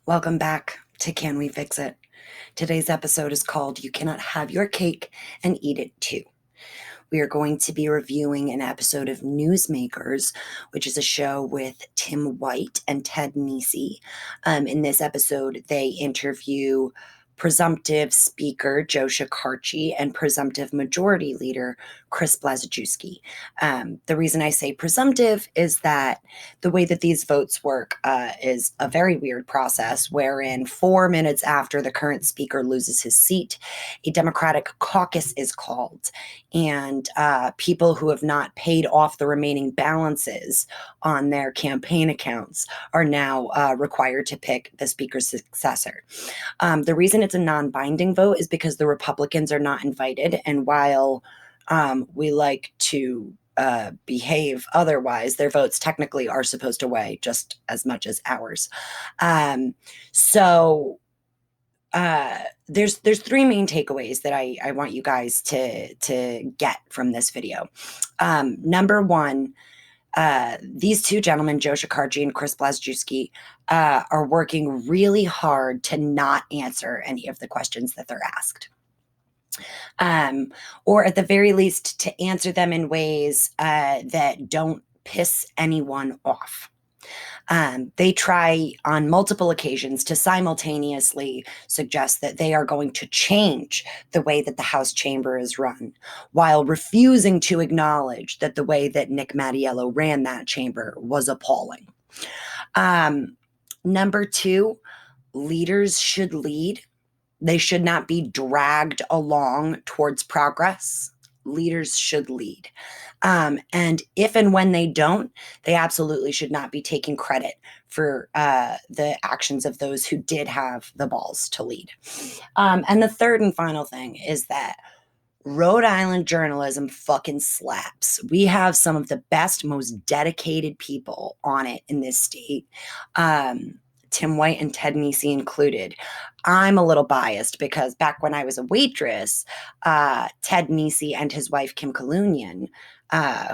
Welcome back to Can We Fix It? Today's episode is called You Cannot Have Your Cake and Eat It Too. We are going to be reviewing an episode of Newsmakers, which is a show with Tim White and Ted Nesi. In this episode, they interview presumptive Speaker Joe Shekarchi and presumptive Majority Leader Chris Blazejewski. The reason I say presumptive is that the way that these votes work is a very weird process wherein 4 minutes after the current speaker loses his seat, a Democratic caucus is called, and people who have not paid off the remaining balances on their campaign accounts are now required to pick the speaker's successor. The reason it's a non-binding vote is because the Republicans are not invited, and while we like to behave otherwise, their votes technically are supposed to weigh just as much as ours. So there's three main takeaways that I want you guys to get from this video. Number one, these two gentlemen, Joe Shekarchi and Chris Blazejewski, are working really hard to not answer any of the questions that they're asked. Or at the very least to answer them in ways that don't piss anyone off. They try on multiple occasions to simultaneously suggest that they are going to change the way that the House chamber is run, while refusing to acknowledge that the way that Nick Mattiello ran that chamber was appalling. Number two, leaders should lead. They should not be dragged along towards progress. Leaders should lead. And if and when they don't, they absolutely should not be taking credit for the actions of those who did have the balls to lead. And the third and final thing is that Rhode Island journalism fucking slaps. We have some of the best, most dedicated people on it in this state. Tim White and Ted Nesi included. I'm a little biased because back when I was a waitress, Ted Nesi and his wife, Kim Kalunian,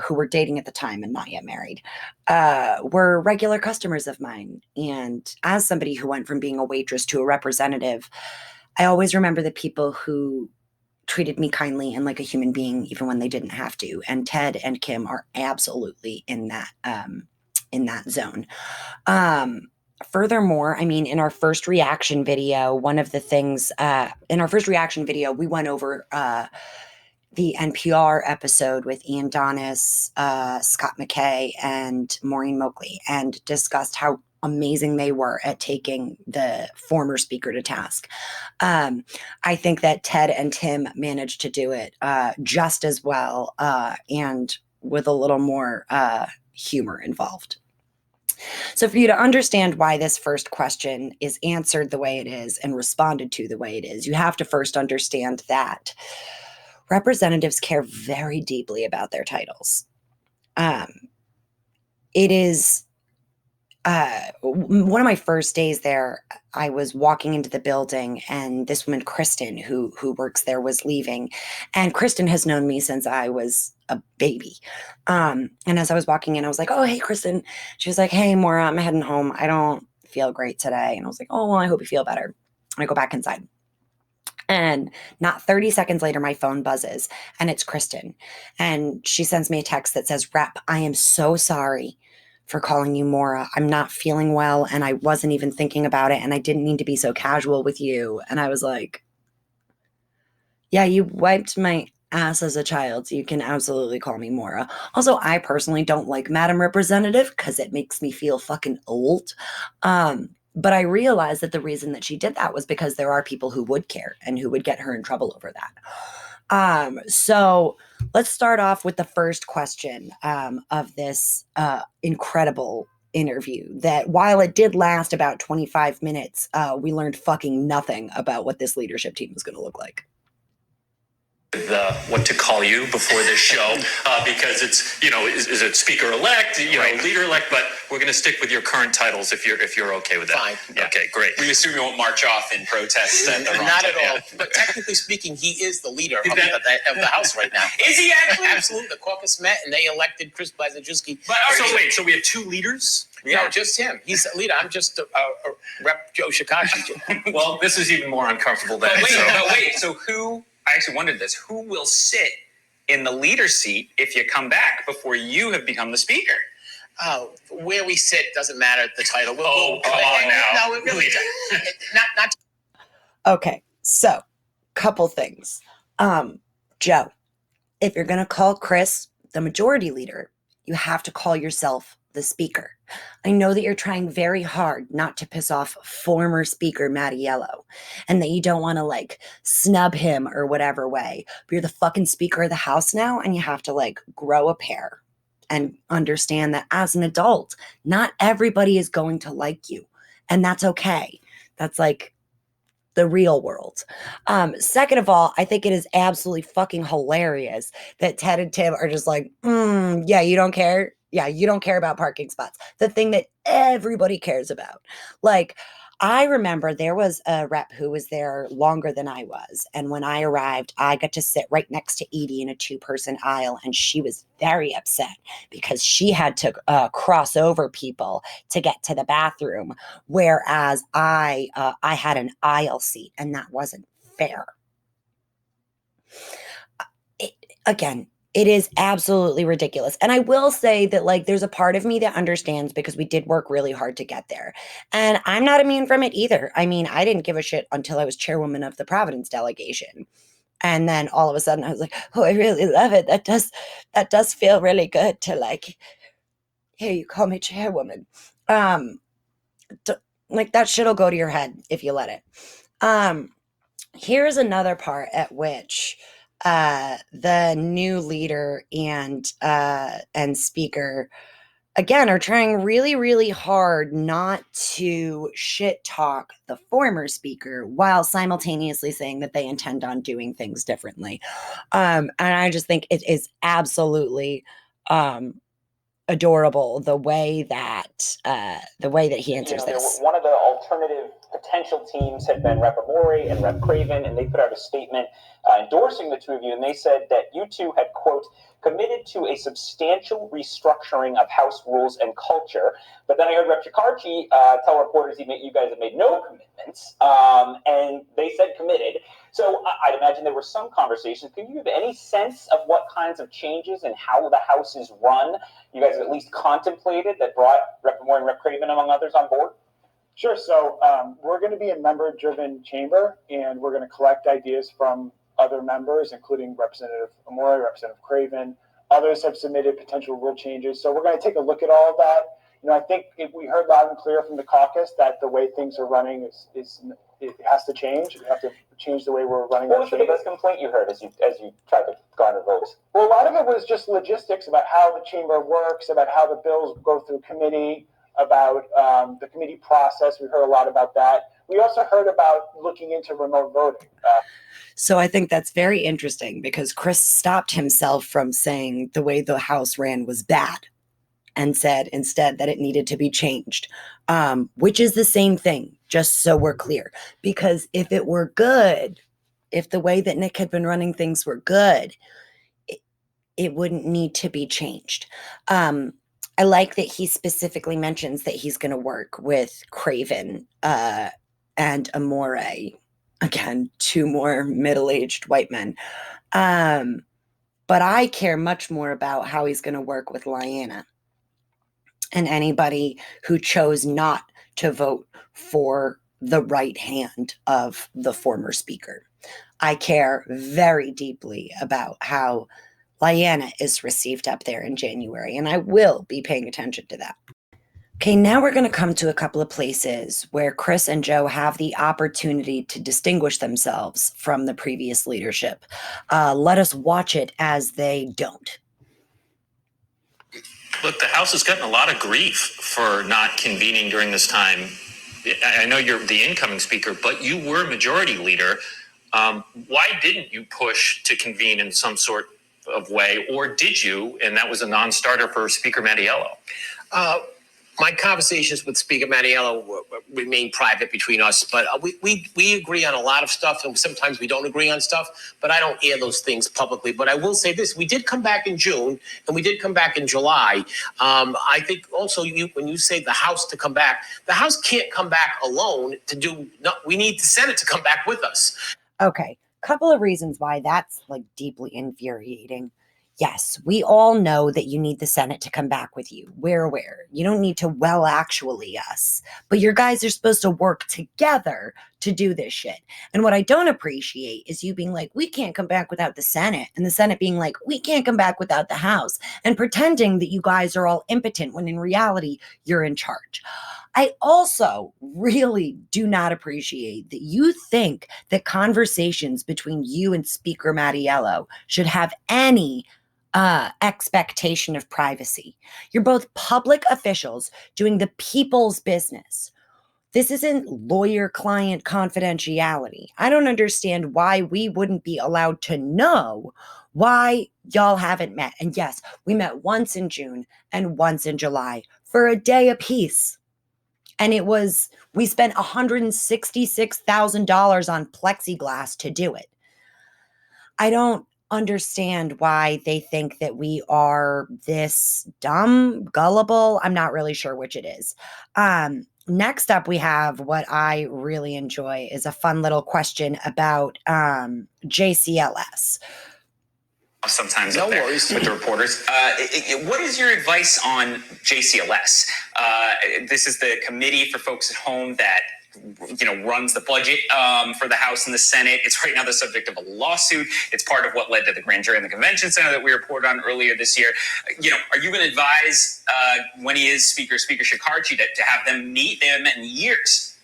who were dating at the time and not yet married, were regular customers of mine. And as somebody who went from being a waitress to a representative, I always remember the people who treated me kindly and like a human being, even when they didn't have to. And Ted and Kim are absolutely in that zone. Furthermore, I mean, in our first reaction video, we went over the NPR episode with Ian Donis, Scott McKay, and Maureen Moakley, and discussed how amazing they were at taking the former speaker to task. I think that Ted and Tim managed to do it just as well, and with a little more humor involved. So for you to understand why this first question is answered the way it is and responded to the way it is, you have to first understand that representatives care very deeply about their titles. It is one of my first days there, I was walking into the building and this woman, Kristen, who works there, was leaving. And Kristen has known me since I was a baby. And as I was walking in, I was like, "Oh, hey, Kristen." She was like, "Hey, Maura, I'm heading home. I don't feel great today." And I was like, "Oh, well, I hope you feel better." And I go back inside. And not 30 seconds later, my phone buzzes and it's Kristen. And she sends me a text that says, "Rep, I am so sorry for calling you Maura. I'm not feeling well and I wasn't even thinking about it and I didn't mean to be so casual with you." And I was like, "Yeah, you wiped my ass as a child, so you can absolutely call me Maura." Also, I personally don't like Madam Representative because it makes me feel fucking old. But I realized that the reason that she did that was because there are people who would care and who would get her in trouble over that. So let's start off with the first question of this incredible interview that, while it did last about 25 minutes, we learned fucking nothing about what this leadership team was going to look like. What to call you before this show, because it's, is it speaker-elect, right, leader-elect, but we're going to stick with your current titles if you're okay with that. Fine. Yeah. Okay, great. We assume you won't march off in protest at the wrong Not time. at all. Yeah. But technically speaking, he is the leader of the House right now. Is he actually? Absolutely. The caucus met and they elected Chris Blazejewski. But so we have two leaders? No, just him. He's the leader. I'm just a Rep Joe Shekarchi. Well, this is even more uncomfortable than wait. So who? I actually wondered this. Who will sit in the leader seat if you come back before you have become the speaker? Oh, where we sit doesn't matter. The title. Come on now. No, it really doesn't. Not. Okay, so couple things. Joe, if you're going to call Chris the majority leader, you have to call yourself the speaker. I know that you're trying very hard not to piss off former Speaker Mattiello and that you don't want to snub him or whatever way, but you're the fucking Speaker of the House now and you have to grow a pair and understand that as an adult, not everybody is going to like you, and that's okay. That's the real world. Second of all, I think it is absolutely fucking hilarious that Ted and Tim are just yeah, you don't care? Yeah, you don't care about parking spots. The thing that everybody cares about. I remember there was a rep who was there longer than I was. And when I arrived, I got to sit right next to Edie in a 2-person aisle. And she was very upset because she had to cross over people to get to the bathroom. Whereas I had an aisle seat and that wasn't fair. It is absolutely ridiculous. And I will say that there's a part of me that understands because we did work really hard to get there. And I'm not immune from it either. I mean, I didn't give a shit until I was chairwoman of the Providence delegation. And then all of a sudden I was like, oh, I really love it. That does feel really good to here, you call me chairwoman. That shit'll go to your head if you let it. Here's another part at which the new leader and speaker again are trying really, really hard not to shit talk the former speaker while simultaneously saying that they intend on doing things differently. And I just think it is absolutely adorable the way that he answers this. One of the alternative potential teams had been Rep. Amore and Rep. Craven, and they put out a statement endorsing the two of you, and they said that you two had, quote, committed to a substantial restructuring of House rules and culture. But then I heard Rep. Shekarchi tell reporters you guys have made no commitments, and they said committed. So I'd imagine there were some conversations. Can you give any sense of what kinds of changes and how the House is run you guys have at least contemplated that brought Rep. Amore and Rep. Craven, among others, on board? Sure. So we're going to be a member-driven chamber, and we're going to collect ideas from other members, including Representative Amore, Representative Craven. Others have submitted potential rule changes. So we're going to take a look at all of that. I think we heard loud and clear from the caucus that the way things are running it has to change. We have to change the way we're running. What was the biggest complaint you heard as you tried to garner votes? Well, a lot of it was just logistics about how the chamber works, about how the bills go through committee, about the committee process. We heard a lot about that. We also heard about looking into remote voting. So I think that's very interesting because Chris stopped himself from saying the way the House ran was bad and said instead that it needed to be changed, which is the same thing, just so we're clear. Because if it were good, if the way that Nick had been running things were good, it wouldn't need to be changed. I like that he specifically mentions that he's going to work with Craven and Amore. Again, 2 more middle-aged white men. But I care much more about how he's going to work with Lyanna and anybody who chose not to vote for the right hand of the former speaker. I care very deeply about how Lyanna is received up there in January, and I will be paying attention to that. Okay, now we're going to come to a couple of places where Chris and Joe have the opportunity to distinguish themselves from the previous leadership. Let us watch it as they don't. Look, the House has gotten a lot of grief for not convening during this time. I know you're the incoming speaker, but you were majority leader. Why didn't you push to convene in some sort of way, or did you? And that was a non-starter for Speaker Mattiello. My conversations with Speaker Mattiello remain private between us, but we agree on a lot of stuff, and sometimes we don't agree on stuff, but I don't air those things publicly. But I will say this, we did come back in June, and we did come back in July. I think also when you say the House to come back, the House can't come back alone we need the Senate to come back with us. Okay, couple of reasons why that's like deeply infuriating. Yes, we all know that you need the Senate to come back with you. We're aware. You don't need to actually us. But your guys are supposed to work together to do this shit. And what I don't appreciate is you being like, we can't come back without the Senate. And the Senate being like, we can't come back without the House. And pretending that you guys are all impotent when in reality, you're in charge. I also really do not appreciate that you think that conversations between you and Speaker Mattiello should have any expectation of privacy. You're both public officials doing the people's business. This isn't lawyer-client confidentiality. I don't understand why we wouldn't be allowed to know why y'all haven't met. And yes, we met once in June and once in July for a day apiece. And we spent $166,000 on plexiglass to do it. I don't understand why they think that we are this dumb, gullible. I'm not really sure which it is. Next up, we have what I really enjoy is a fun little question about JCLS. Sometimes up there with the reporters. What is your advice on JCLS? This is the committee for folks at home that runs the budget for the House and the Senate. It's right now the subject of a lawsuit. It's part of what led to the grand jury in the convention center that we reported on earlier this year. Are you going to advise when he is Speaker Shekarchi to have them meet? They haven't met in years.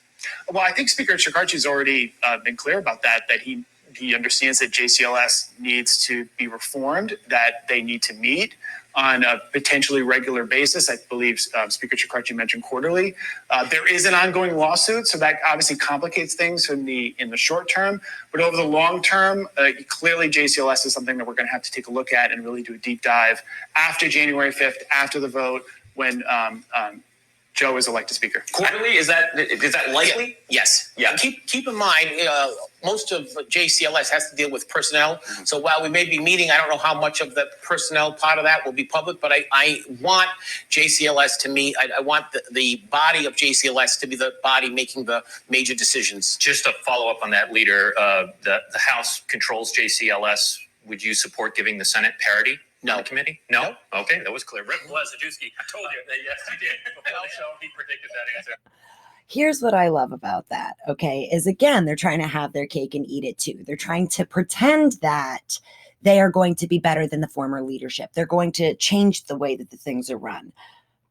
Well, I think Speaker Shekarchi has already been clear about that he understands that JCLS needs to be reformed, that they need to meet on a potentially regular basis. I believe Speaker Shekarchi mentioned quarterly. There is an ongoing lawsuit, so that obviously complicates things in the short term. But over the long term, clearly JCLS is something that we're going to have to take a look at and really do a deep dive after January 5th, after the vote, when Joe is elected Speaker. Quarterly, is that likely? Yeah. Yes. Yeah. Keep in mind, most of JCLS has to deal with personnel. Mm-hmm. So while we may be meeting, I don't know how much of the personnel part of that will be public, but I want JCLS to meet. I want the body of JCLS to be the body making the major decisions. Just to follow up on that, leader, the House controls JCLS. Would you support giving the Senate parity? No. The committee? No? Okay, that was clear. Blazejewski, I told you that yes, he did. Before the show, he predicted that answer. Here's what I love about that, okay, is again, they're trying to have their cake and eat it too. They're trying to pretend that they are going to be better than the former leadership. They're going to change the way that the things are run.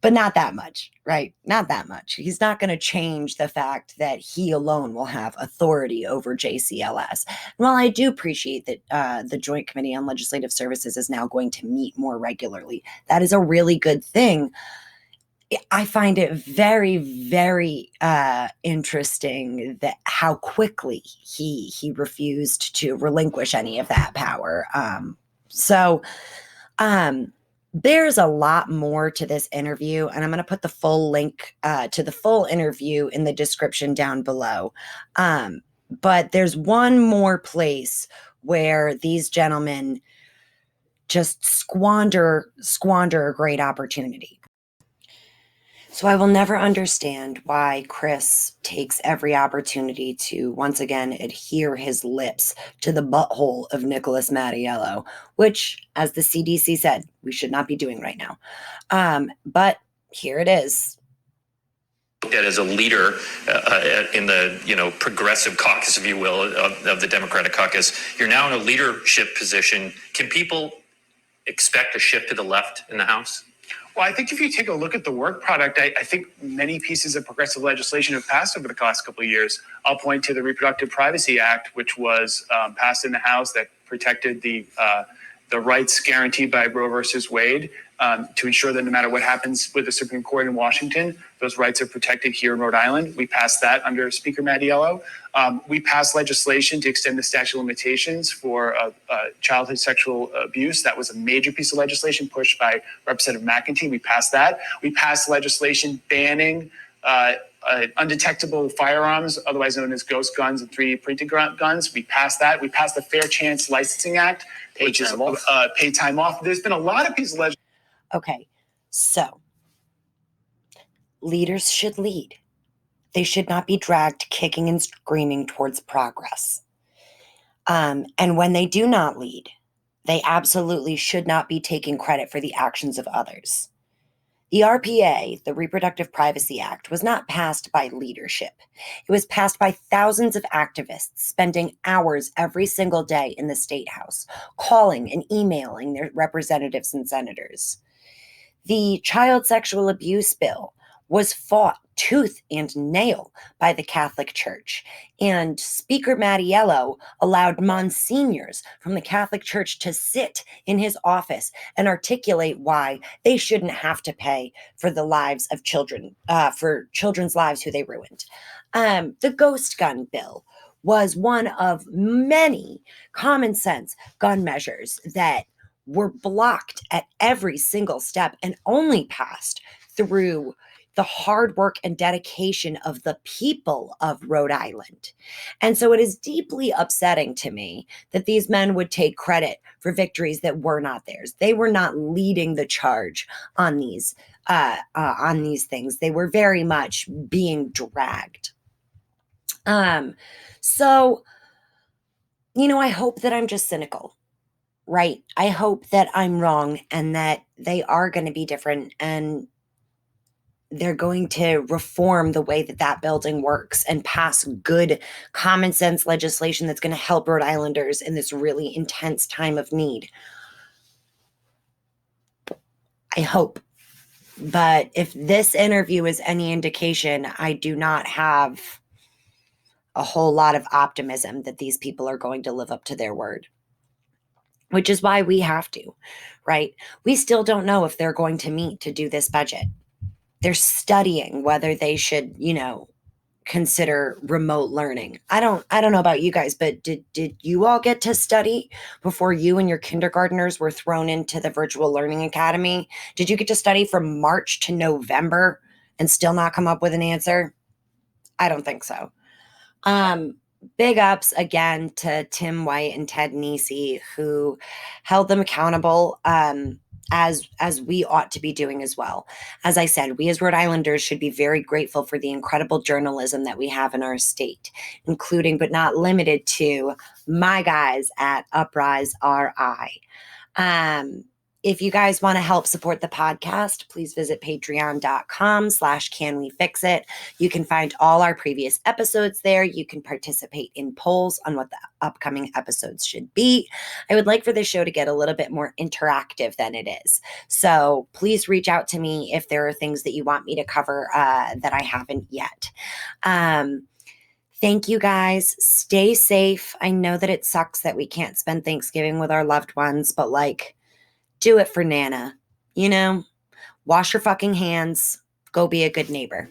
But not that much, right? Not that much. He's not going to change the fact that he alone will have authority over JCLS. And while I do appreciate that the Joint Committee on Legislative Services is now going to meet more regularly, that is a really good thing. I find it very, very interesting that how quickly he refused to relinquish any of that power. There's a lot more to this interview, and I'm going to put the full link to the full interview in the description down below. But there's one more place where these gentlemen just squander a great opportunity. So I will never understand why Chris takes every opportunity to once again adhere his lips to the butthole of Nicholas Mattiello, which, as the CDC said, we should not be doing right now. But here it is. As a leader in the progressive caucus, if you will, of the Democratic caucus, you're now in a leadership position. Can people expect a shift to the left in the House? Well, I think if you take a look at the work product, I think many pieces of progressive legislation have passed over the last couple of years. I'll point to the Reproductive Privacy Act, which was passed in the House that protected the the rights guaranteed by Roe versus Wade, to ensure that no matter what happens with the Supreme Court in Washington, those rights are protected here in Rhode Island. We passed that under Speaker Mattiello. We passed legislation to extend the statute of limitations for childhood sexual abuse. That was a major piece of legislation pushed by Representative McEntee. We passed that. We passed legislation banning undetectable firearms, otherwise known as ghost guns and 3D printed guns. We passed that. We passed the Fair Chance Licensing Act, which is paid time off. There's been a lot of pieces of legislation. Okay, so leaders should lead. They should not be dragged kicking and screaming towards progress. And when they do not lead, they absolutely should not be taking credit for the actions of others. The RPA, the Reproductive Privacy Act, was not passed by leadership. It was passed by thousands of activists spending hours every single day in the State House, calling and emailing their representatives and senators. The child sexual abuse bill was fought tooth and nail by the Catholic Church, and Speaker Mattiello allowed monsignors from the Catholic Church to sit in his office and articulate why they shouldn't have to pay for the lives of children, for children's lives who they ruined. The ghost gun bill was one of many common sense gun measures that were blocked at every single step and only passed through the hard work and dedication of the people of Rhode Island. And so it is deeply upsetting to me that these men would take credit for victories that were not theirs. They were not leading the charge on these things. They were very much being dragged. So, I hope that I'm just cynical. Right. I hope that I'm wrong and that they are going to be different and they're going to reform the way that building works and pass good common sense legislation that's going to help Rhode Islanders in this really intense time of need. I hope. But if this interview is any indication, I do not have a whole lot of optimism that these people are going to live up to their word. Which is why we have to, right? We still don't know if they're going to meet to do this budget. They're studying whether they should, consider remote learning. I don't know about you guys, but did you all get to study before you and your kindergartners were thrown into the virtual learning academy? Did you get to study from March to November and still not come up with an answer? I don't think so. Big ups again to Tim White and Ted Nesi, who held them accountable, as we ought to be doing as well. As I said, we as Rhode Islanders should be very grateful for the incredible journalism that we have in our state, including but not limited to my guys at Uprise RI. If you guys want to help support the podcast, please visit patreon.com/canwefixit. You can find all our previous episodes there. You can participate in polls on what the upcoming episodes should be. I would like for this show to get a little bit more interactive than it is. So please reach out to me if there are things that you want me to cover that I haven't yet. Thank you guys. Stay safe. I know that it sucks that we can't spend Thanksgiving with our loved ones, but do it for Nana. Wash your fucking hands. Go be a good neighbor.